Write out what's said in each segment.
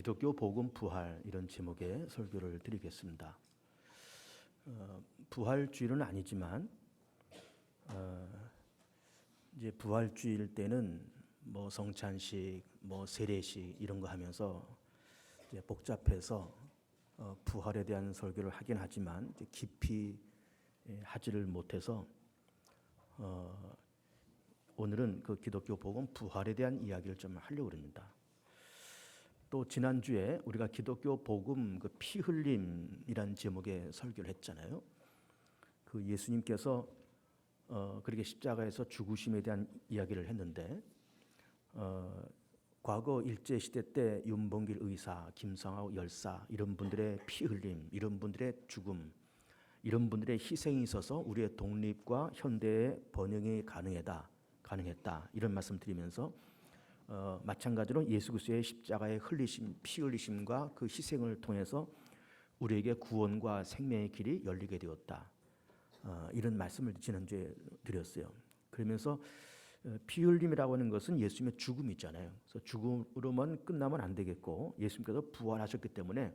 기독교 복음 부활 이런 제목의 설교를 드리겠습니다. 부활주일은 아니지만 이제 부활주일 때는 뭐 성찬식, 뭐 세례식 이런 거 하면서 이제 복잡해서 부활에 대한 설교를 하긴 하지만 이제 깊이 하지를 못해서 오늘은 그 기독교 복음 부활에 대한 이야기를 좀 하려고 합니다. 또 지난주에 우리가 기독교 복음 그 피 흘림이란 제목의 설교를 했잖아요. 그 예수님께서 그렇게 십자가에서 죽으심에 대한 이야기를 했는데 과거 일제 시대 때 윤봉길 의사, 김상하우 열사 이런 분들의 피 흘림, 이런 분들의 죽음, 이런 분들의 희생이 있어서 우리의 독립과 현대의 번영이 가능했다 이런 말씀 드리면서 마찬가지로 예수 그리스도의 십자가의 흘리심, 피 흘리심과 그 희생을 통해서 우리에게 구원과 생명의 길이 열리게 되었다. 이런 말씀을 지난주에 드렸어요. 그러면서 피 흘림이라고 하는 것은 예수님의 죽음이잖아요. 그래서 죽음으로만 끝나면 안 되겠고 예수님께서 부활하셨기 때문에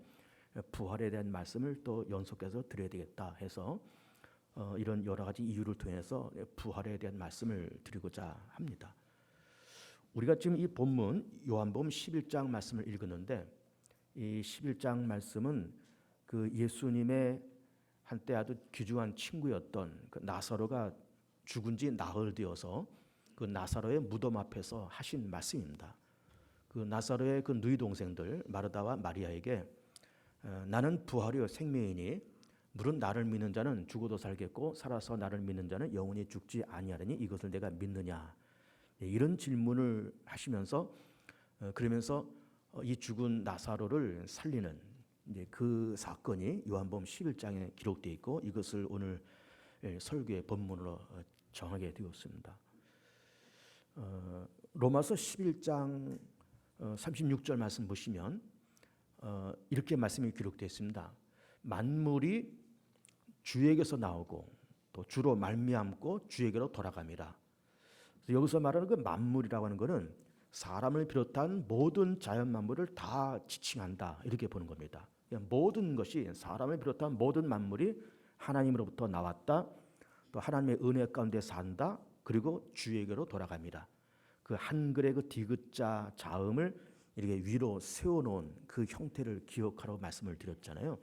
부활에 대한 말씀을 또 연속해서 드려야 되겠다 해서 이런 여러 가지 이유를 통해서 부활에 대한 말씀을 드리고자 합니다. 우리가 지금 이 본문 요한복음 11장 말씀을 읽었는데 이 11장 말씀은 그 예수님의 한때 아주 귀중한 친구였던 그 나사로가 죽은 지 나흘 되어서 그 나사로의 무덤 앞에서 하신 말씀입니다. 그 나사로의 그 누이 동생들 마르다와 마리아에게 나는 부활이요 생명이니 물은 나를 믿는 자는 죽어도 살겠고 살아서 나를 믿는 자는 영원히 죽지 아니하리니 이것을 내가 믿느냐, 이런 질문을 하시면서 그러면서 이 죽은 나사로를 살리는 이제 그 사건이 요한복음 11장에 기록되어 있고 이것을 오늘 설교의 본문으로 정하게 되었습니다. 로마서 11장 36절 말씀 보시면 이렇게 말씀이 기록되어 있습니다. 만물이 주에게서 나오고 또 주로 말미암고 주에게로 돌아갑니다. 여기서 말하는 그 만물이라고 하는 것은 사람을 비롯한 모든 자연 만물을 다 지칭한다 이렇게 보는 겁니다. 모든 것이 사람을 비롯한 모든 만물이 하나님으로부터 나왔다, 또 하나님의 은혜 가운데 산다, 그리고 주에게로 돌아갑니다. 그 한글의 그 디귿자 자음을 이렇게 위로 세워놓은 그 형태를 기억하라고 말씀을 드렸잖아요.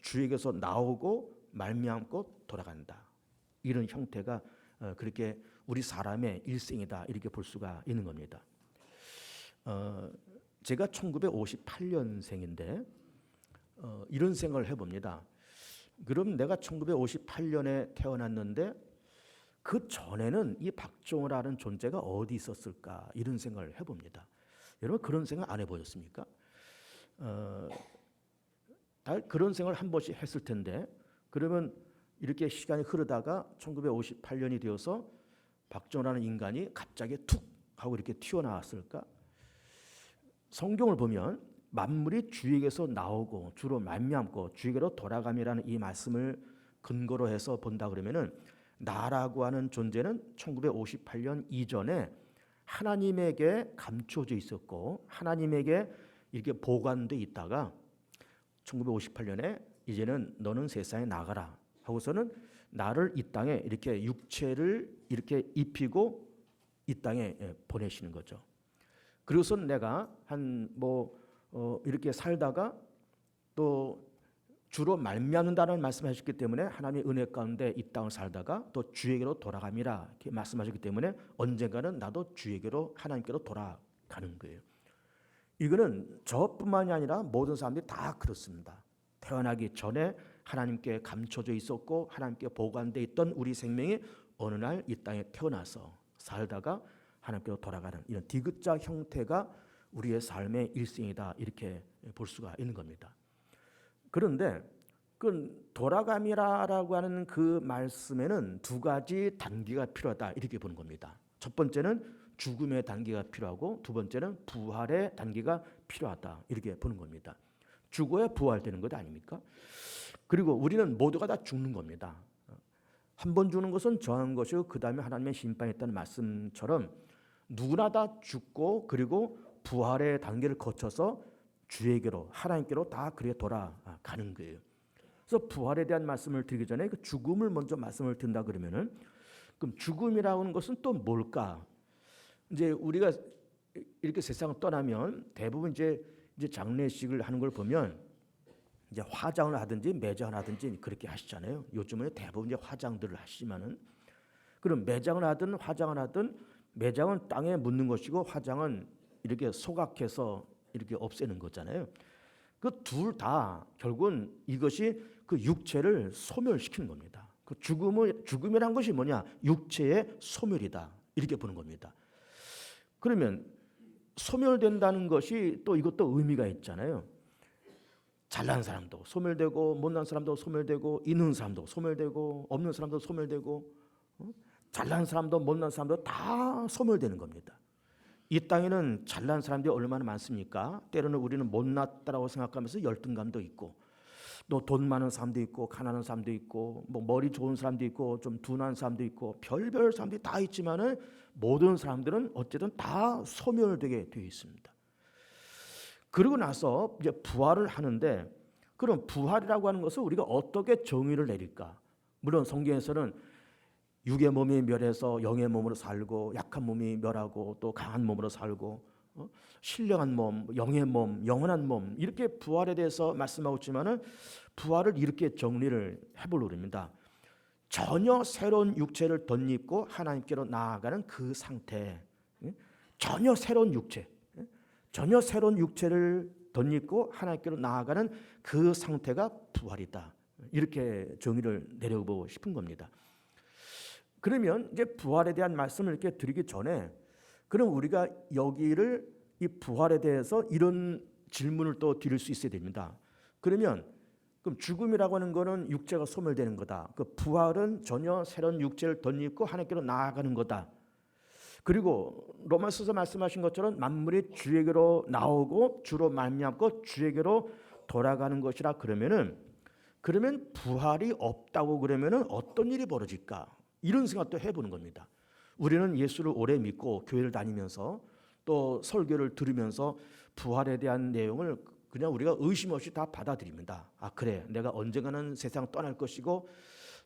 주에게서 나오고 말미암고 돌아간다, 이런 형태가 그렇게 우리 사람의 일생이다 이렇게 볼 수가 있는 겁니다. 제가 1958년생인데 이런 생각을 해봅니다. 그럼 내가 1958년에 태어났는데 그 전에는 이 박종호라는 존재가 어디 있었을까 이런 생각을 해봅니다. 여러분 그런 생각 안 해보셨습니까? 그런 생각을 한 번씩 했을 텐데 그러면 이렇게 시간이 흐르다가 1958년이 되어서 박정호라는 인간이 갑자기 툭 하고 이렇게 튀어나왔을까? 성경을 보면 만물이 주에게서 나오고 주로 말미암고 주에게로 돌아감이라는 이 말씀을 근거로 해서 본다 그러면은 나라고 하는 존재는 1958년 이전에 하나님에게 감춰져 있었고 하나님에게 이렇게 보관돼 있다가 1958년에 이제는 너는 세상에 나가라 하고서는 나를 이 땅에 이렇게 육체를 이렇게 입히고 이 땅에 보내시는 거죠. 그리고선 내가 이렇게 살다가 또 주로 말미암는다는 말씀하셨기 때문에 하나님의 은혜 가운데 이 땅을 살다가 또 주에게로 돌아감이라 이렇게 말씀하셨기 때문에 언젠가는 나도 주에게로 하나님께로 돌아가는 거예요. 이거는 저뿐만이 아니라 모든 사람들이 다 그렇습니다. 태어나기 전에 하나님께 감춰져 있었고 하나님께 보관되어 있던 우리 생명이 어느 날 이 땅에 태어나서 살다가 하나님께로 돌아가는 이런 디귿자 형태가 우리의 삶의 일생이다 이렇게 볼 수가 있는 겁니다. 그런데 그 돌아감이라고 하는 그 말씀에는 두 가지 단계가 필요하다 이렇게 보는 겁니다. 첫 번째는 죽음의 단계가 필요하고 두 번째는 부활의 단계가 필요하다 이렇게 보는 겁니다. 죽어야 부활되는 것 아닙니까? 그리고 우리는 모두가 다 죽는 겁니다. 한 번 죽는 것은 정한 것이고 그 다음에 하나님의 심판이 있다는 말씀처럼 누구나 다 죽고 그리고 부활의 단계를 거쳐서 주에게로 하나님께로 다 그렇게 돌아가는 거예요. 그래서 부활에 대한 말씀을 드리기 전에 그 죽음을 먼저 말씀을 드린다 그러면은 그럼 죽음이라고 하는 것은 또 뭘까? 이제 우리가 이렇게 세상을 떠나면 대부분 이제 장례식을 하는 걸 보면 이제 화장을 하든지 매장을 하든지 그렇게 하시잖아요. 요즘은 대부분 이제 화장들을 하시지만은 그럼 매장을 하든 화장을 하든 매장은 땅에 묻는 것이고 화장은 이렇게 소각해서 이렇게 없애는 거잖아요. 그 둘 다 결국은 이것이 그 육체를 소멸시키는 겁니다. 그 죽음이란 것이 뭐냐? 육체의 소멸이다. 이렇게 보는 겁니다. 그러면 소멸된다는 것이 또 이것도 의미가 있잖아요. 잘난 사람도 소멸되고 못난 사람도 소멸되고 있는 사람도 소멸되고 없는 사람도 소멸되고 잘난 사람도 못난 사람도 다 소멸되는 겁니다. 이 땅에는 잘난 사람들이 얼마나 많습니까? 때로는 우리는 못났다라고 생각하면서 열등감도 있고 또 돈 많은 사람도 있고 가난한 사람도 있고 뭐 머리 좋은 사람도 있고 좀 둔한 사람도 있고 별별 사람들이 다 있지만은 모든 사람들은 어쨌든 다 소멸되게 되어 있습니다. 그러고 나서 이제 부활을 하는데 그럼 부활이라고 하는 것을 우리가 어떻게 정의를 내릴까? 물론 성경에서는 육의 몸이 멸해서 영의 몸으로 살고 약한 몸이 멸하고 또 강한 몸으로 살고 신령한 몸, 영의 몸, 영원한 몸 이렇게 부활에 대해서 말씀하고 있지만은 부활을 이렇게 정리를 해보려고 합니다. 전혀 새로운 육체를 덧입고 하나님께로 나아가는 그 상태, 전혀 새로운 육체, 전혀 새로운 육체를 덧입고 하나님께로 나아가는 그 상태가 부활이다. 이렇게 정의를 내려보고 싶은 겁니다. 그러면 이제 부활에 대한 말씀을 이렇게 드리기 전에 그럼 우리가 여기를 이 부활에 대해서 이런 질문을 또 드릴 수 있어야 됩니다. 그러면 죽음이라고 하는 것은 육체가 소멸되는 거다. 그 부활은 전혀 새로운 육체를 덧입고 하나님께로 나아가는 거다. 그리고 로마서서 말씀하신 것처럼 만물이 주에게로 나오고 주로 말미암고 주에게로 돌아가는 것이라 그러면 부활이 없다고 그러면은 어떤 일이 벌어질까? 이런 생각도 해보는 겁니다. 우리는 예수를 오래 믿고 교회를 다니면서 또 설교를 들으면서 부활에 대한 내용을 그냥 우리가 의심 없이 다 받아들입니다. 아 그래, 내가 언젠가는 세상 떠날 것이고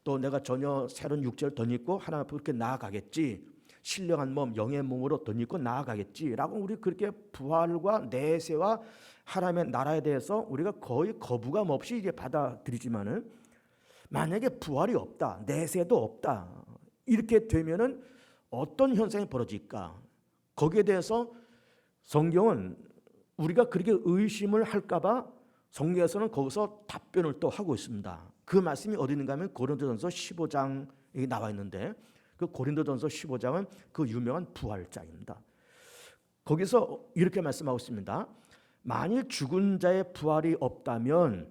또 내가 전혀 새로운 육체를 덧입고 하나님 앞에 그렇게 나아가겠지. 신령한 몸, 영의 몸으로 덧입고 나아가겠지라고 우리 그렇게 부활과 내세와 하나님의 나라에 대해서 우리가 거의 거부감 없이 이제 받아들이지만은 만약에 부활이 없다, 내세도 없다 이렇게 되면은 어떤 현상이 벌어질까? 거기에 대해서 성경은 우리가 그렇게 의심을 할까봐 성경에서는 거기서 답변을 또 하고 있습니다. 그 말씀이 어디 있는가 하면 고린도전서 15장에 나와 있는데 그 고린도전서 15장은 그 유명한 부활장입니다. 거기서 이렇게 말씀하고 있습니다. 만일 죽은 자의 부활이 없다면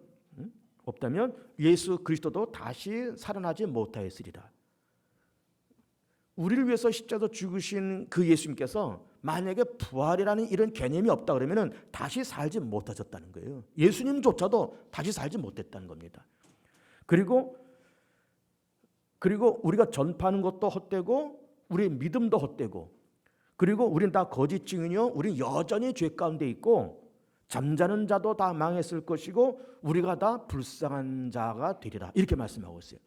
예수 그리스도도 다시 살아나지 못하였으리라. 우리를 위해서 십자가에서 죽으신 그 예수님께서 만약에 부활이라는 이런 개념이 없다 그러면 다시 살지 못하셨다는 거예요. 예수님조차도 다시 살지 못했다는 겁니다. 그리고 우리가 전파하는 것도 헛되고 우리의 믿음도 헛되고 그리고 우리는 다 거짓 증인이요 우리는 여전히 죄 가운데 있고 잠자는 자도 다 망했을 것이고 우리가 다 불쌍한 자가 되리라 이렇게 말씀하고 있어요.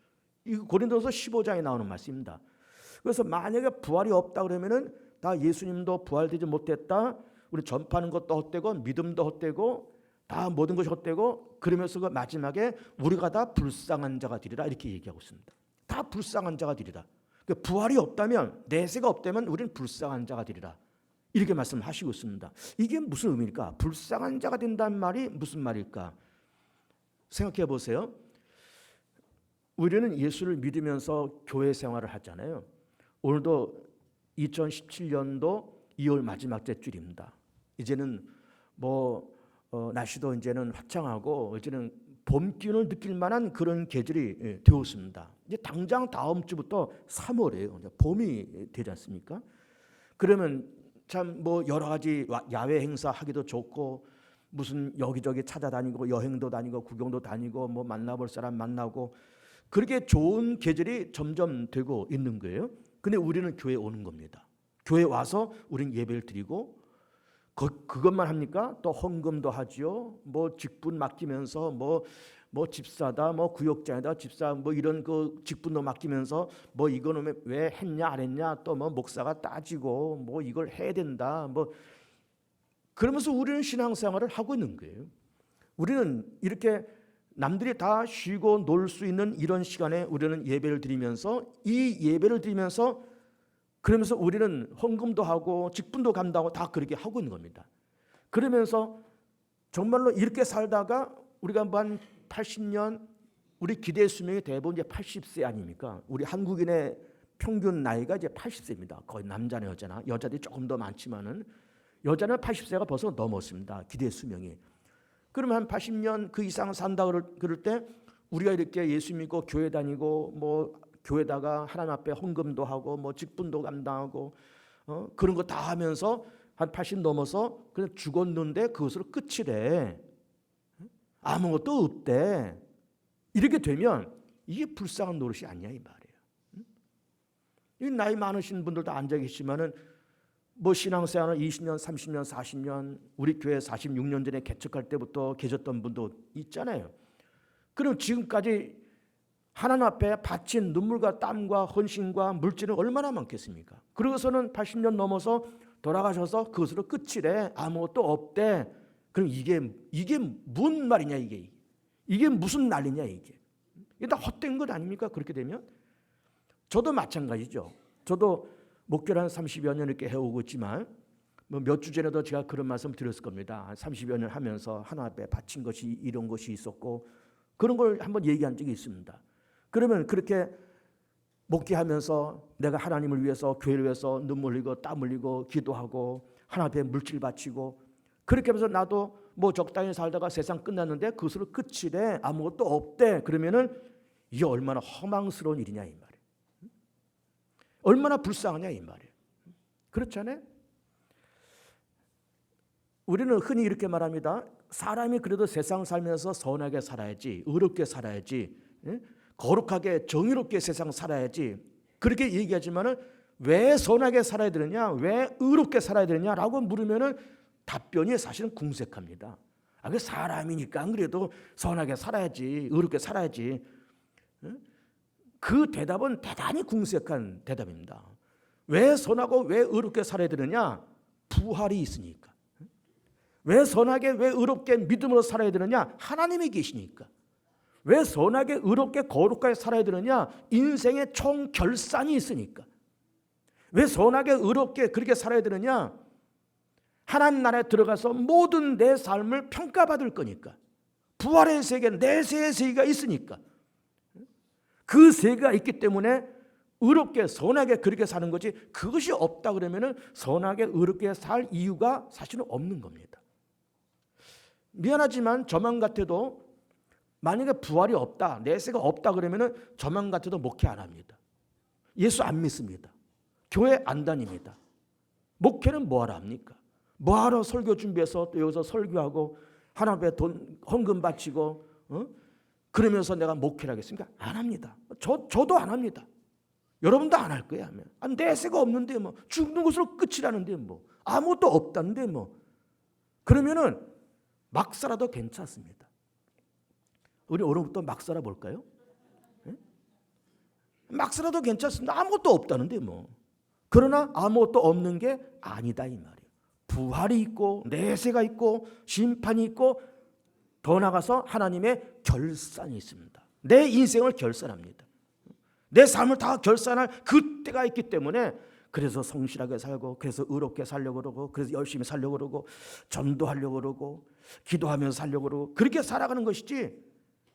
이 고린도서 15장에 나오는 말씀입니다. 그래서 만약에 부활이 없다 그러면은 다 예수님도 부활되지 못했다. 우리 전파하는 것도 헛되고 믿음도 헛되고 다 모든 것이 헛되고 그러면서 그 마지막에 우리가 다 불쌍한 자가 되리라 이렇게 얘기하고 있습니다. 다 불쌍한 자가 되리라. 부활이 없다면 내세가 없다면 우리는 불쌍한 자가 되리라. 이렇게 말씀하시고 있습니다. 이게 무슨 의미일까? 불쌍한 자가 된다는 말이 무슨 말일까? 생각해 보세요. 우리는 예수를 믿으면서 교회 생활을 하잖아요. 오늘도 2017년도 2월 마지막 주일입니다. 이제는 날씨도 이제는 화창하고 이제는 봄 기운을 느낄 만한 그런 계절이 되었습니다. 이제 당장 다음 주부터 3월이에요. 봄이 되지 않습니까? 그러면 참 여러 가지 야외 행사 하기도 좋고 무슨 여기저기 찾아다니고 여행도 다니고 구경도 다니고 만나볼 사람 만나고 그렇게 좋은 계절이 점점 되고 있는 거예요. 근데 우리는 교회에 오는 겁니다. 교회에 와서 우리는 예배를 드리고 그것만 합니까? 또 헌금도 하지요. 뭐 직분 맡기면서 뭐 집사다, 뭐 구역장이다, 집사 뭐 이런 그 직분도 맡기면서 뭐 이거는 왜 했냐 안 했냐 또 뭐 목사가 따지고 뭐 이걸 해야 된다 뭐 그러면서 우리는 신앙생활을 하고 있는 거예요. 우리는 이렇게 남들이 다 쉬고 놀 수 있는 이런 시간에 우리는 예배를 드리면서 이 예배를 드리면서 그러면서 우리는 헌금도 하고 직분도 감당하고 다 그렇게 하고 있는 겁니다. 그러면서 정말로 이렇게 살다가 우리가 한 80년 우리 기대 수명이 대부분 이제 80세 아닙니까? 우리 한국인의 평균 나이가 이제 80세입니다. 거의 남자나 여자나 여자들이 조금 더 많지만은 여자는 80세가 벌써 넘었습니다. 기대 수명이. 그러면 한 80년 그 이상 산다 그럴 때 우리가 이렇게 예수 믿고 교회 다니고 뭐 교회다가 하나님 앞에 헌금도 하고 뭐 직분도 감당하고 그런 거 다 하면서 한 80 넘어서 그냥 죽었는데 그것으로 끝이래. 아무것도 없대. 이렇게 되면 이게 불쌍한 노릇이 아니야 이 말이에요. 이 나이 많으신 분들도 앉아 계시지만은 뭐 신앙생활을 20년, 30년, 40년 우리 교회 46년 전에 개척할 때부터 계셨던 분도 있잖아요. 그럼 지금까지 하나님 앞에 바친 눈물과 땀과 헌신과 물질은 얼마나 많겠습니까? 그러고서는 80년 넘어서 돌아가셔서 그것으로 끝이래. 아무것도 없대. 그럼 이게 무슨 말이냐 이게 무슨 난리냐 이게 다 헛된 것 아닙니까? 그렇게 되면 저도 마찬가지죠. 저도 목회를 한 30여 년 이렇게 해오고 있지만 뭐 몇 주 전에도 제가 그런 말씀 드렸을 겁니다. 한 30여 년 하면서 하나님 앞에 바친 것이 이런 것이 있었고 그런 걸 한번 얘기한 적이 있습니다. 그러면 그렇게 목회하면서 내가 하나님을 위해서 교회를 위해서 눈물 흘리고 땀 흘리고 기도하고 하나님 앞에 물질 바치고 그렇게 하면서 나도 뭐 적당히 살다가 세상 끝났는데 그것으로 끝이래. 아무것도 없대. 그러면은 이게 얼마나 허망스러운 일이냐 이 말이에요. 얼마나 불쌍하냐 이 말이에요. 그렇잖아요. 우리는 흔히 이렇게 말합니다. 사람이 그래도 세상 살면서 선하게 살아야지, 의롭게 살아야지, 거룩하게 정의롭게 세상 살아야지 그렇게 얘기하지만은 왜 선하게 살아야 되느냐, 왜 의롭게 살아야 되느냐라고 물으면은 답변이 사실은 궁색합니다. 그 사람이니까 안 그래도 선하게 살아야지, 의롭게 살아야지. 그 대답은 대단히 궁색한 대답입니다. 왜 선하고 왜 의롭게 살아야 되느냐? 부활이 있으니까. 왜 선하게 왜 의롭게 믿음으로 살아야 되느냐? 하나님이 계시니까. 왜 선하게 의롭게 거룩하게 살아야 되느냐? 인생의 총 결산이 있으니까. 왜 선하게 의롭게 그렇게 살아야 되느냐? 하나님 나라에 들어가서 모든 내 삶을 평가받을 거니까. 부활의 세계, 내세의 세계가 있으니까. 그 세계가 있기 때문에 의롭게 선하게 그렇게 사는 거지 그것이 없다 그러면은 선하게 의롭게 살 이유가 사실은 없는 겁니다. 미안하지만 저만 같아도 만약에 부활이 없다, 내세가 없다 그러면은 저만 같아도 목회 안 합니다. 예수 안 믿습니다. 교회 안 다닙니다. 목회는 뭐하러 합니까? 뭐하러 설교 준비해서 또 여기서 설교하고 하나님 앞에 돈 헌금 바치고 그러면서 내가 목회를 하겠습니까? 안 합니다. 저도 안 합니다. 여러분도 안 할 거야. 내세가 없는데 뭐 죽는 것으로 끝이라는데 뭐 아무것도 없다는데 뭐 그러면은 막 살아도 괜찮습니다. 우리 오늘부터 막 살아 볼까요? 막 살아도 괜찮습니다. 아무것도 없다는데 뭐. 그러나 아무것도 없는 게 아니다 이 말이에요. 부활이 있고 내세가 있고 심판이 있고 더 나아가서 하나님의 결산이 있습니다. 내 인생을 결산합니다. 내 삶을 다 결산할 그때가 있기 때문에 그래서 성실하게 살고 그래서 의롭게 살려고 그러고 그래서 열심히 살려고 그러고 전도하려고 그러고 기도하면서 살려고 그러고 그렇게 살아가는 것이지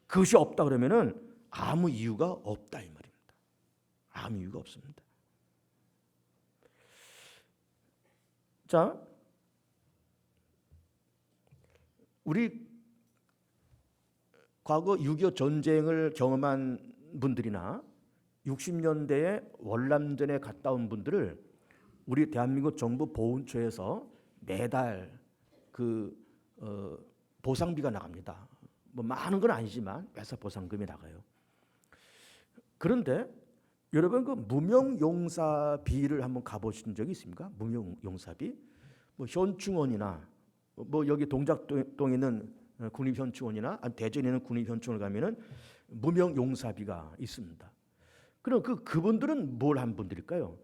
그것이 없다 그러면은 아무 이유가 없다 이 말입니다. 아무 이유가 없습니다. 자, 우리 과거 6.25 전쟁을 경험한 분들이나 60년대에 월남전에 갔다 온 분들을 우리 대한민국 정부 보훈처에서 매달 보상비가 나갑니다. 뭐 많은 건 아니지만 매사 보상금이 나가요. 그런데 여러분 그 무명용사비를 한번 가보신 적이 있습니까? 무명용사비? 뭐 현충원이나 뭐 여기 동작동에 있는 국립현충원이나 대전에 있는 국립현충원 가면은 무명용사비가 있습니다. 그럼 그분들은 뭘 한 분들일까요?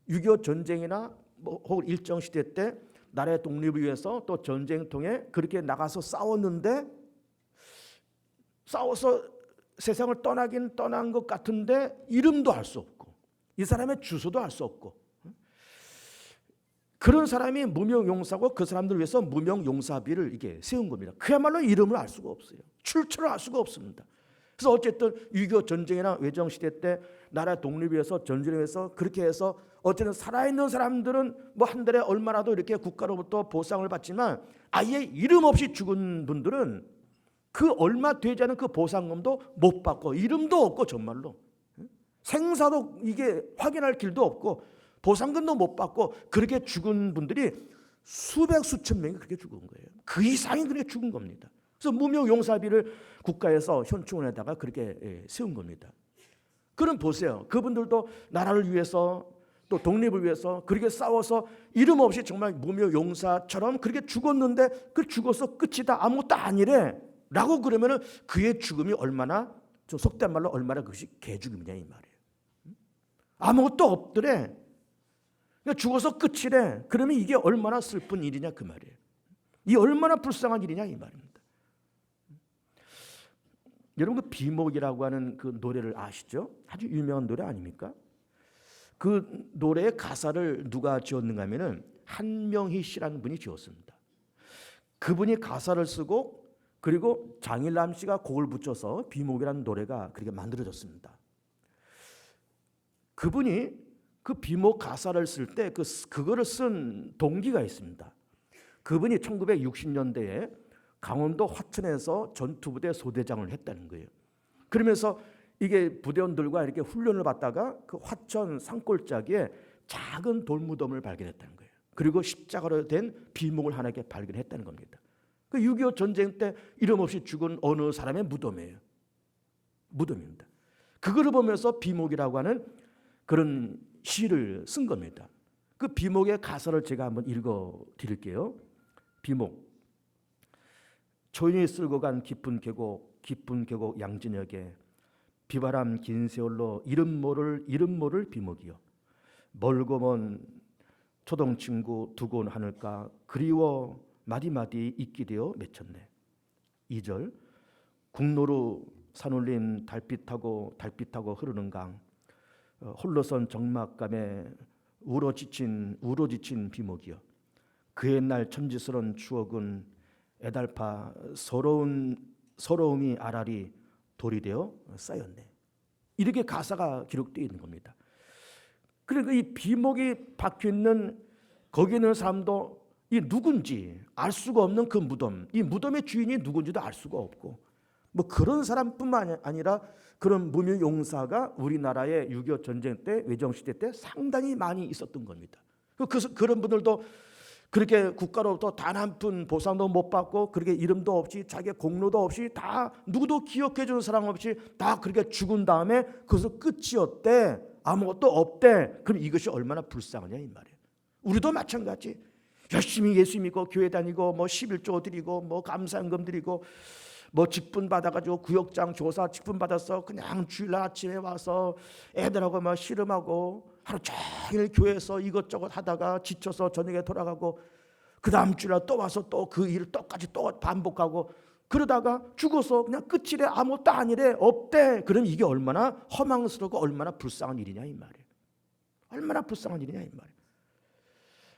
6.25 전쟁이나 뭐 혹은 일정 시대 때 나라의 독립을 위해서 또 전쟁 통해 그렇게 나가서 싸웠는데 싸워서 세상을 떠나긴 떠난 것 같은데 이름도 알 수 없고 이 사람의 주소도 알 수 없고 그런 사람이 무명용사고 그 사람들을 위해서 무명용사비를 이게 세운 겁니다. 그야말로 이름을 알 수가 없어요. 출처를 알 수가 없습니다. 그래서 어쨌든 6.25 전쟁이나 외정시대 때 나라 독립을 위해서 전쟁을 위해서 그렇게 해서 어쨌든 살아있는 사람들은 뭐 한 달에 얼마라도 이렇게 국가로부터 보상을 받지만 아예 이름 없이 죽은 분들은 그 얼마 되지 않은 그 보상금도 못 받고 이름도 없고 정말로 생사도 이게 확인할 길도 없고 보상금도 못 받고 그렇게 죽은 분들이 수백 수천 명이 그렇게 죽은 거예요. 그 이상이 그렇게 죽은 겁니다. 그래서 무명용사비를 국가에서 현충원에다가 그렇게 세운 겁니다. 그럼 보세요. 그분들도 나라를 위해서 또 독립을 위해서 그렇게 싸워서 이름 없이 정말 무명용사처럼 그렇게 죽었는데 그 죽어서 끝이다 아무것도 아니래 라고 그러면은 그의 죽음이 얼마나 좀 속된 말로 얼마나 그것이 개죽음이냐 이 말이에요. 아무것도 없더래. 그러니까 죽어서 끝이래. 그러면 이게 얼마나 슬픈 일이냐 그 말이에요. 이 얼마나 불쌍한 일이냐 이 말입니다. 여러분 그 비목이라고 하는 그 노래를 아시죠? 아주 유명한 노래 아닙니까? 그 노래의 가사를 누가 지었는가 하면은 한명희 씨라는 분이 지었습니다. 그분이 가사를 쓰고 그리고 장일남 씨가 곡을 붙여서 비목이라는 노래가 그렇게 만들어졌습니다. 그분이 그 비목 가사를 쓸 때 그거를 쓴 동기가 있습니다. 그분이 1960년대에 강원도 화천에서 전투부대 소대장을 했다는 거예요. 그러면서 이게 부대원들과 이렇게 훈련을 받다가 그 화천 산골짜기에 작은 돌무덤을 발견했다는 거예요. 그리고 십자가로 된 비목을 하나 이렇게 발견했다는 겁니다. 그 6.25 전쟁 때 이름 없이 죽은 어느 사람의 무덤이에요. 무덤입니다. 그거를 보면서 비목이라고 하는 그런 시를 쓴 겁니다. 그 비목의 가사를 제가 한번 읽어 드릴게요. 비목. 초인이 쓸고 간 깊은 계곡 양진역에 비바람 긴 세월로 이름 모를 비목이여. 멀고 먼 초동 친구 두고 하늘가 그리워 마디마디 잊게 되어 맺혔네. 2절. 국로로 산울림 달빛하고 흐르는 강 홀로선 정막감에 우러 지친 비목이여. 그 옛날 천지스런 추억은 애달파 서러움이 아라리 돌이 되어 쌓였네. 이렇게 가사가 기록되어 있는 겁니다. 그러니까 이 비목이 박혀 있는 거기 있는 사람도 이 누군지 알 수가 없는 그 무덤, 이 무덤의 주인이 누군지도 알 수가 없고 뭐 그런 사람뿐만 아니라 그런 무명용사가 우리나라의 6.25 전쟁 때 외정시대 때 상당히 많이 있었던 겁니다. 그런 분들도 그렇게 국가로부터 단 한 푼 보상도 못 받고 그렇게 이름도 없이 자기의 공로도 없이 다 누구도 기억해 주는 사람 없이 다 그렇게 죽은 다음에 그것은 끝이었대. 아무것도 없대. 그럼 이것이 얼마나 불쌍하냐 이 말이에요. 우리도 마찬가지. 열심히 예수 믿고 교회 다니고 뭐 11조 드리고 뭐 감사연금 드리고 뭐 직분 받아가지고 구역장 조사 직분 받아서 그냥 주일날 아침에 와서 애들하고 막 씨름하고 하루 종일 교회에서 이것저것 하다가 지쳐서 저녁에 돌아가고 그 다음 주일날 또 와서 또 그 일을 똑같이 또 반복하고 그러다가 죽어서 그냥 끝이래. 아무것도 아니래. 없대. 그럼 이게 얼마나 허망스럽고 얼마나 불쌍한 일이냐 이 말이에요. 얼마나 불쌍한 일이냐 이 말이에요.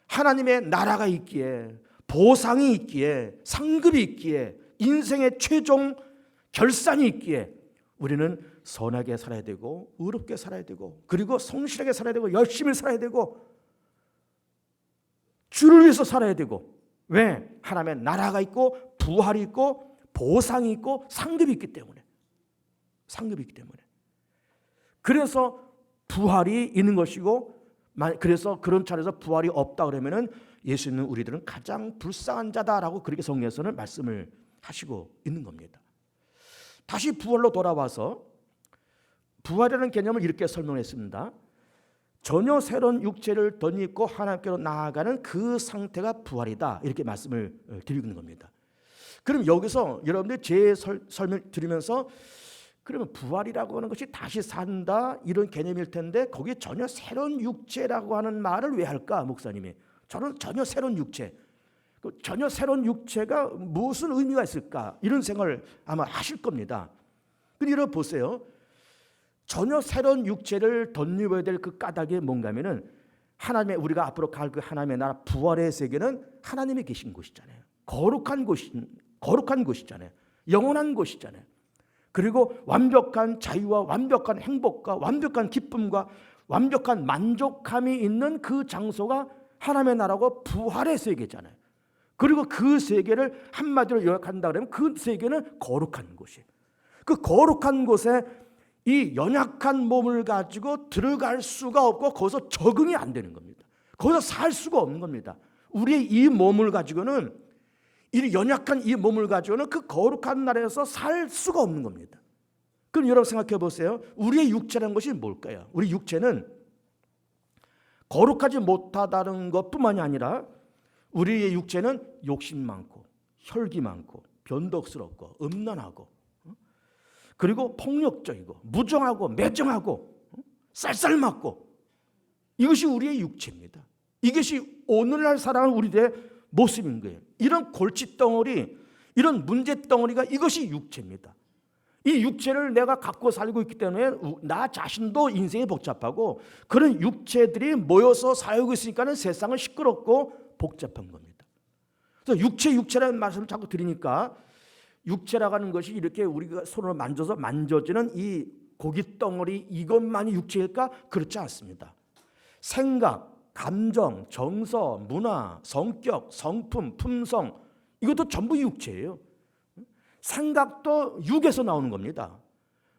하나님의 나라가 있기에 보상이 있기에 상급이 있기에 인생의 최종 결산이 있기에 우리는 선하게 살아야 되고 의롭게 살아야 되고 그리고 성실하게 살아야 되고 열심히 살아야 되고 주를 위해서 살아야 되고 왜? 하나님의 나라가 있고 부활이 있고 보상이 있고 상급이 있기 때문에 그래서 부활이 있는 것이고 그래서 그런 차례에서 부활이 없다 그러면은 예수 있는 우리들은 가장 불쌍한 자다라고 그렇게 성경에서는 말씀을 하시고 있는 겁니다. 다시 부활로 돌아와서 부활이라는 개념을 이렇게 설명했습니다. 전혀 새로운 육체를 덧입고 하나님께로 나아가는 그 상태가 부활이다. 이렇게 말씀을 드리는 겁니다. 그럼 여기서 여러분들 제 설명 드리면서 그러면 부활이라고 하는 것이 다시 산다 이런 개념일 텐데 거기에 전혀 새로운 육체라고 하는 말을 왜 할까 목사님이? 저는 전혀 새로운 육체, 전혀 새로운 육체가 무슨 의미가 있을까 이런 생각을 아마 하실 겁니다. 근데 여러분 보세요. 전혀 새로운 육체를 덧입어야 될 그 까닭이 뭔가면은 하나님의 우리가 앞으로 갈 그 하나님의 나라 부활의 세계는 하나님이 계신 곳이잖아요. 거룩한 곳이잖아요. 영원한 곳이잖아요. 그리고 완벽한 자유와 완벽한 행복과 완벽한 기쁨과 완벽한 만족함이 있는 그 장소가 하나님의 나라고 부활의 세계잖아요. 그리고 그 세계를 한마디로 요약한다 그러면 그 세계는 거룩한 곳이에요. 그 거룩한 곳에 이 연약한 몸을 가지고 들어갈 수가 없고 거기서 적응이 안 되는 겁니다. 거기서 살 수가 없는 겁니다. 우리의 이 몸을 가지고는 이 연약한 이 몸을 가지고는 그 거룩한 나라에서 살 수가 없는 겁니다. 그럼 여러분 생각해 보세요. 우리의 육체라는 것이 뭘까요? 우리 육체는 거룩하지 못하다는 것뿐만이 아니라 우리의 육체는 욕심 많고 혈기 많고 변덕스럽고 음란하고 그리고 폭력적이고 무정하고 매정하고 쌀쌀맞고 이것이 우리의 육체입니다. 이것이 오늘날 살아가는 우리들의 모습인 거예요. 이런 골칫덩어리, 이런 문제덩어리가 이것이 육체입니다. 이 육체를 내가 갖고 살고 있기 때문에 나 자신도 인생이 복잡하고 그런 육체들이 모여서 살고 있으니까 세상은 시끄럽고 복잡한 겁니다. 그래서 육체라는 말씀을 자꾸 드리니까 육체라고 하는 것이 이렇게 우리가 손으로 만져서 만져지는 이 고깃덩어리 이것만이 육체일까? 그렇지 않습니다. 생각, 감정, 정서, 문화, 성격, 성품, 품성 이것도 전부 육체예요. 생각도 육에서 나오는 겁니다.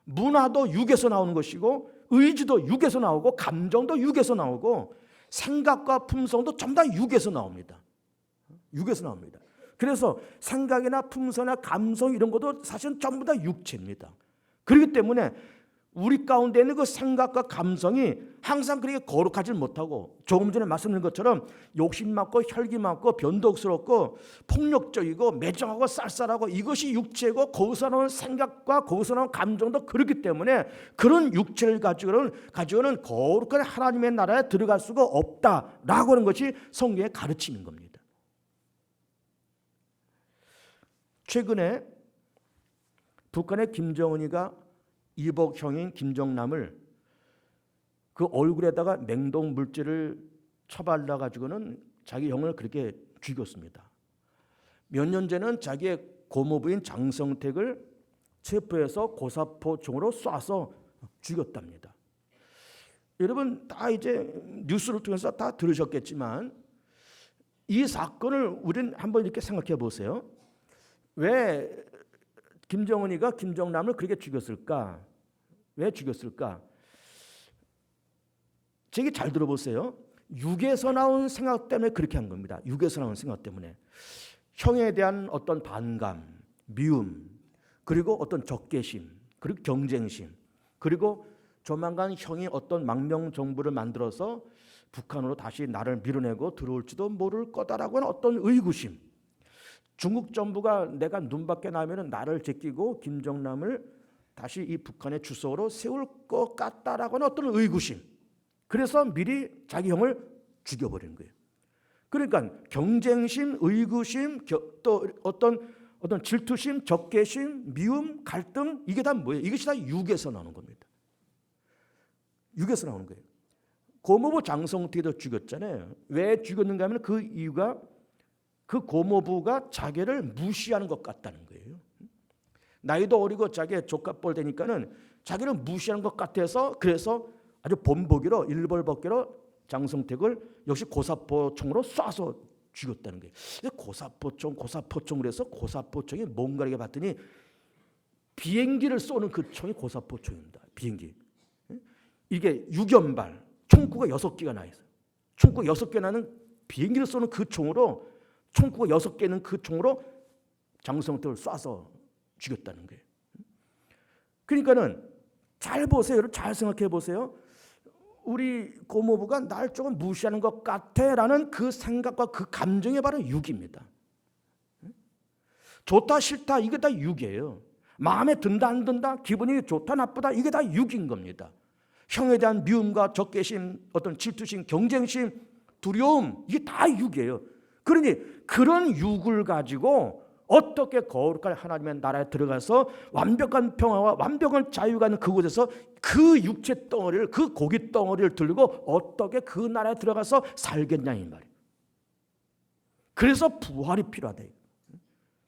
문화도 육에서 나오는 것이고 의지도 육에서 나오고 감정도 육에서 나오고 생각과 품성도 전부 다 육에서 나옵니다. 육에서 나옵니다. 그래서 생각이나 품성이나 감성 이런 것도 사실은 전부 다 육체입니다. 그렇기 때문에 우리 가운데 있는 그 생각과 감성이 항상 그렇게 거룩하지 못하고 조금 전에 말씀드린 것처럼 욕심 많고 혈기 많고 변덕스럽고 폭력적이고 매정하고 쌀쌀하고 이것이 육체고 거기서 나오는 생각과 거기서 나오는 감정도 그렇기 때문에 그런 육체를 가지고는 거룩한 하나님의 나라에 들어갈 수가 없다라고 하는 것이 성경의 가르침인 겁니다. 최근에 북한의 김정은이가 이복 형인 김정남을 그 얼굴에다가 냉동 물질을 쳐발라 가지고는 자기 형을 그렇게 죽였습니다. 몇 년 전에는 자기의 고모부인 장성택을 체포해서 고사포총으로 쏴서 죽였답니다. 여러분 다 이제 뉴스를 통해서 다 들으셨겠지만 이 사건을 우리는 한번 이렇게 생각해 보세요. 왜 김정은이가 김정남을 그렇게 죽였을까? 왜 죽였을까? 제 얘기 잘 들어보세요. 육에서 나온 생각 때문에 그렇게 한 겁니다. 육에서 나온 생각 때문에. 형에 대한 어떤 반감, 미움, 그리고 어떤 적개심, 그리고 경쟁심, 그리고 조만간 형이 어떤 망명 정부를 만들어서 북한으로 다시 나를 밀어내고 들어올지도 모를 거다라고 하는 어떤 의구심. 중국 정부가 내가 눈밖에 나면 나를 제끼고 김정남을 다시 이 북한의 주석으로 세울 것 같다라고 하는 어떤 의구심. 그래서 미리 자기 형을 죽여버리는 거예요. 그러니까 경쟁심, 의구심, 또 어떤 질투심, 적개심, 미움, 갈등 이게 다 뭐예요? 이것이 다 육에서 나오는 겁니다. 육에서 나오는 거예요. 고모부 장성택도 죽였잖아요. 왜 죽였는가 하면 그 이유가 그 고모부가 자기를 무시하는 것 같다는 거예요. 나이도 어리고 자기의 조카뻘 되니까는 자기를 무시하는 것 같아서 그래서 아주 본보기로 일벌복기로 장성택을 역시 고사포총으로 쏴서 죽였다는 거예요. 고사포총 그래서 고사포총이 뭔가 이렇게 봤더니 비행기를 쏘는 그 총이 고사포총입니다. 비행기. 이게 6연발 총구가 6개가 나 있어요. 총구가 6개 나는 비행기를 쏘는 그 총으로 총구가 6개는 그 총으로 장성택을 쏴서 죽였다는 거예요. 그러니까는 잘 보세요. 잘 생각해 보세요. 우리 고모부가 날 조금 무시하는 것 같아라는 그 생각과 그 감정이 바로 육입니다. 좋다 싫다 이게 다 육이에요. 마음에 든다 안 든다, 기분이 좋다 나쁘다 이게 다 육인 겁니다. 형에 대한 미움과 적개심, 어떤 질투심, 경쟁심, 두려움 이게 다 육이에요. 그러니 그런 육을 가지고 어떻게 거룩한 하나님의 나라에 들어가서 완벽한 평화와 완벽한 자유가 있는 그곳에서 그 육체 덩어리를, 그 고기 덩어리를 들고 어떻게 그 나라에 들어가서 살겠냐 이 말이에요. 그래서 부활이 필요하다.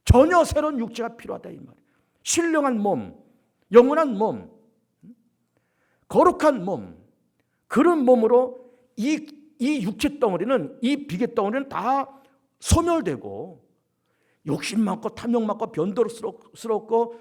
전혀 새로운 육체가 필요하다 이 말이에요. 신령한 몸, 영원한 몸, 거룩한 몸, 그런 몸으로 이 육체 덩어리는, 이 비계 덩어리는 다 소멸되고 욕심 많고 탐욕 많고 변덕스럽고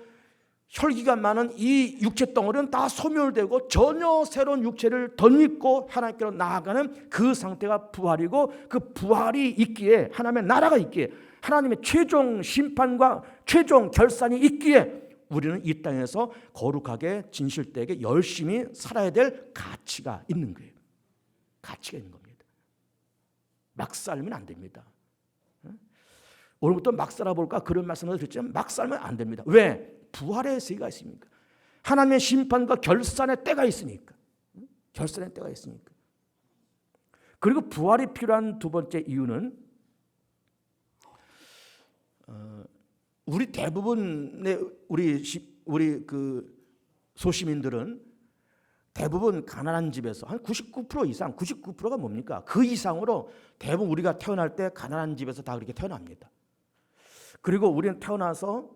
혈기가 많은 이 육체 덩어리는 다 소멸되고 전혀 새로운 육체를 덧입고 하나님께로 나아가는 그 상태가 부활이고, 그 부활이 있기에, 하나님의 나라가 있기에, 하나님의 최종 심판과 최종 결산이 있기에 우리는 이 땅에서 거룩하게 진실되게 열심히 살아야 될 가치가 있는 거예요. 가치가 있는 겁니다. 막 살면 안 됩니다. 오늘부터 막 살아볼까 그런 말씀을 드렸지만 막 살면 안 됩니다. 왜? 부활의 세계가 있습니까? 하나님의 심판과 결산의 때가 있으니까. 결산의 때가 있으니까. 그리고 부활이 필요한 두 번째 이유는 우리 대부분의 우리 그 소시민들은 대부분 가난한 집에서 한 99% 이상, 99%가 뭡니까? 그 이상으로 대부분 우리가 태어날 때 가난한 집에서 다 그렇게 태어납니다. 그리고 우리는 태어나서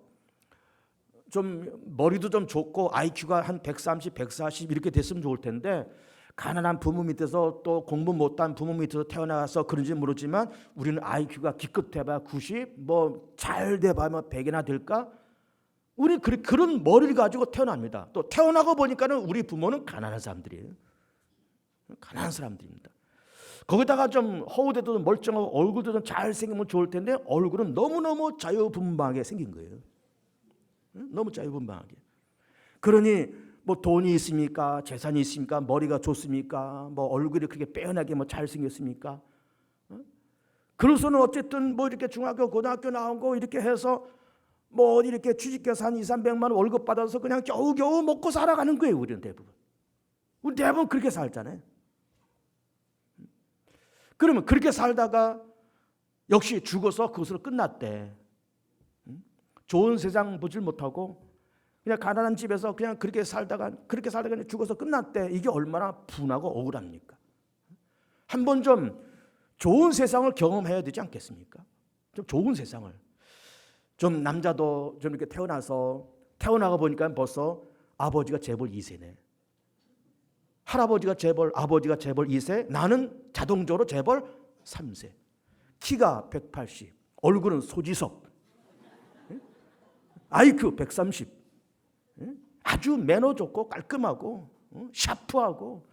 좀 머리도 좀 좋고 IQ가 한 130, 140 이렇게 됐으면 좋을 텐데 가난한 부모 밑에서 또 공부 못한 부모 밑에서 태어나서 그런지 모르지만 우리는 IQ가 기껏해봐야 90, 뭐 잘 돼봐야 100이나 될까? 우리 그런 머리를 가지고 태어납니다. 또 태어나고 보니까는 우리 부모는 가난한 사람들이에요. 가난한 사람들입니다. 거기다가 좀 허우대도 멀쩡하고 얼굴도 좀 잘생기면 좋을 텐데 얼굴은 너무너무 자유분방하게 생긴 거예요. 너무 자유분방하게. 그러니 뭐 돈이 있습니까? 재산이 있습니까? 머리가 좋습니까? 뭐 얼굴이 그렇게 빼어나게 뭐 잘생겼습니까? 그래서는 어쨌든 뭐 이렇게 중학교, 고등학교 나오고 이렇게 해서 뭐 어디 이렇게 취직해서 한 2, 300만 원 월급 받아서 그냥 겨우겨우 먹고 살아가는 거예요. 우리는 대부분. 우리 대부분 그렇게 살잖아요. 그러면 그렇게 살다가 역시 죽어서 그것으로 끝났대. 좋은 세상 보질 못하고 그냥 가난한 집에서 그냥 그렇게 살다가 죽어서 끝났대. 이게 얼마나 분하고 억울합니까? 한번 좀 좋은 세상을 경험해야 되지 않겠습니까? 좀 좋은 세상을. 좀 남자도 좀 이렇게 태어나고 보니까 벌써 아버지가 재벌 2세네. 할아버지가 재벌, 아버지가 재벌 2세, 나는 자동적으로 재벌 3세. 키가 180, 얼굴은 소지섭, IQ 130. 아주 매너 좋고 깔끔하고 샤프하고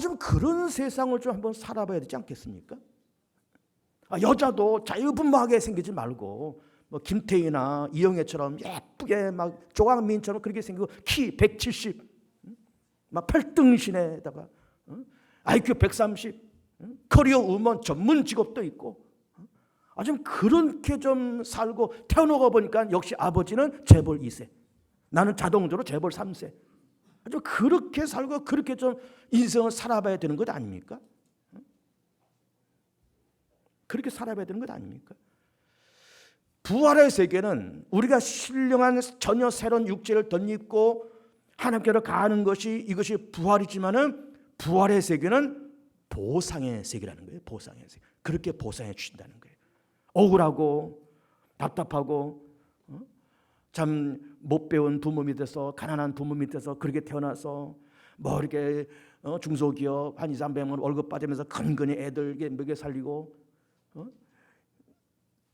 좀 그런 세상을 좀 한번 살아봐야 되지 않겠습니까? 여자도 자유분방하게 생기지 말고 뭐 김태희나 이영애처럼 예쁘게 막 조광민처럼 그렇게 생기고 키 170, 막 팔등신에다가 IQ 130, 커리어 우먼 전문 직업도 있고 좀 그렇게 좀 살고 태어나고 보니까 역시 아버지는 재벌 2세, 나는 자동적으로 재벌 3세. 좀 그렇게 살고 그렇게 좀 인생을 살아봐야 되는 것 아닙니까? 그렇게 살아봐야 되는 것 아닙니까? 부활의 세계는 우리가 신령한 전혀 새로운 육체를 덧입고 하나님께로 가는 것이 이것이 부활이지만은 부활의 세계는 보상의 세계라는 거예요. 보상의 세계. 그렇게 보상해 주신다는 거예요. 억울하고 답답하고 참 못 배운 부모 밑에서 가난한 부모 밑에서 그렇게 태어나서 뭐 이렇게 중소기업 한 2, 300만 원 월급 받으면서 근근히 애들에게 먹여 살리고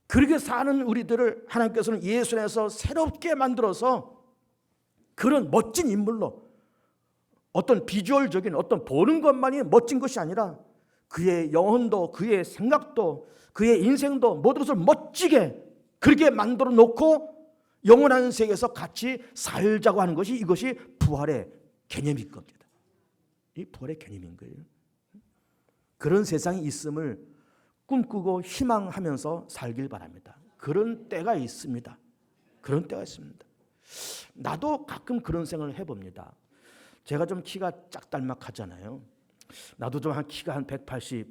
그렇게 사는 우리들을 하나님께서는 예수 안에서 새롭게 만들어서 그런 멋진 인물로 어떤 비주얼적인 어떤 보는 것만이 멋진 것이 아니라 그의 영혼도 그의 생각도 그의 인생도 모든 것을 멋지게 그렇게 만들어 놓고 영원한 세계에서 같이 살자고 하는 것이 이것이 부활의 개념일 겁니다. 이 부활의 개념인 거예요. 그런 세상이 있음을 꿈꾸고 희망하면서 살길 바랍니다. 그런 때가 있습니다. 그런 때가 있습니다. 나도 가끔 그런 생각을 해봅니다. 제가 좀 키가 짝달막하잖아요. 나도 좀 한 키가 한 180,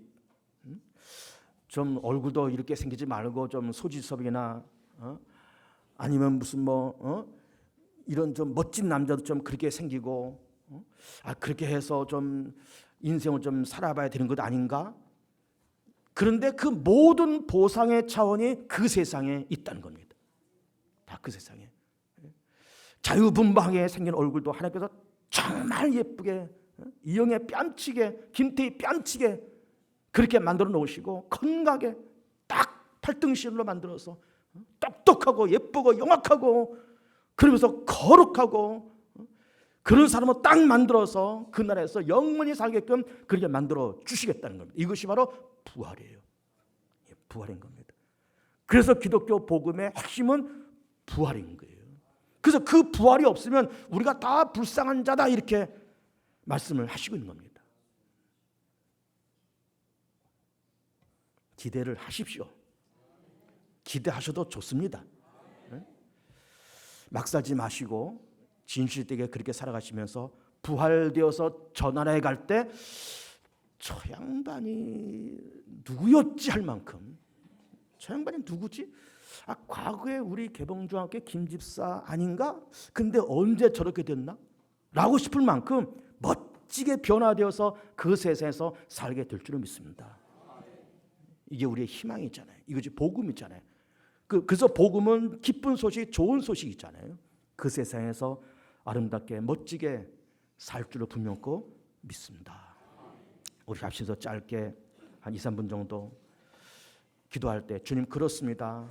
좀 얼굴도 이렇게 생기지 말고 좀 소지섭이나 아니면 무슨 이런 좀 멋진 남자도 좀 그렇게 생기고 그렇게 해서 좀 인생을 좀 살아봐야 되는 것 아닌가? 그런데 그 모든 보상의 차원이 그 세상에 있다는 겁니다. 다 그 세상에. 자유분방하게 생긴 얼굴도 하나님께서 정말 예쁘게, 이영애 뺨치게, 김태희 뺨치게 그렇게 만들어 놓으시고 건강하게 딱 팔등신으로 만들어서 똑똑하고 예쁘고 영악하고 그러면서 거룩하고 그런 사람을 딱 만들어서 그 나라에서 영원히 살게끔 그렇게 만들어 주시겠다는 겁니다. 이것이 바로 부활이에요. 부활인 겁니다. 그래서 기독교 복음의 핵심은 부활인 거예요. 그래서 그 부활이 없으면 우리가 다 불쌍한 자다 이렇게 말씀을 하시고 있는 겁니다. 기대를 하십시오. 기대하셔도 좋습니다. 막 살지 마시고 진실되게 그렇게 살아가시면서 부활되어서 저 나라에 갈 때 저 양반이 누구였지 할 만큼, 저 양반이 누구지? 과거에 우리 개봉중학교 김집사 아닌가? 근데 언제 저렇게 됐나? 라고 싶을 만큼 멋지게 변화되어서 그 세상에서 살게 될 줄을 믿습니다. 이게 우리의 희망이잖아요. 이것이 복음이잖아요. 그래서 복음은 기쁜 소식, 좋은 소식이잖아요. 그 세상에서 아름답게 멋지게 살 줄을 분명코 믿습니다. 우리 합심해서 짧게 한 2, 3분 정도 기도할 때 주님 그렇습니다.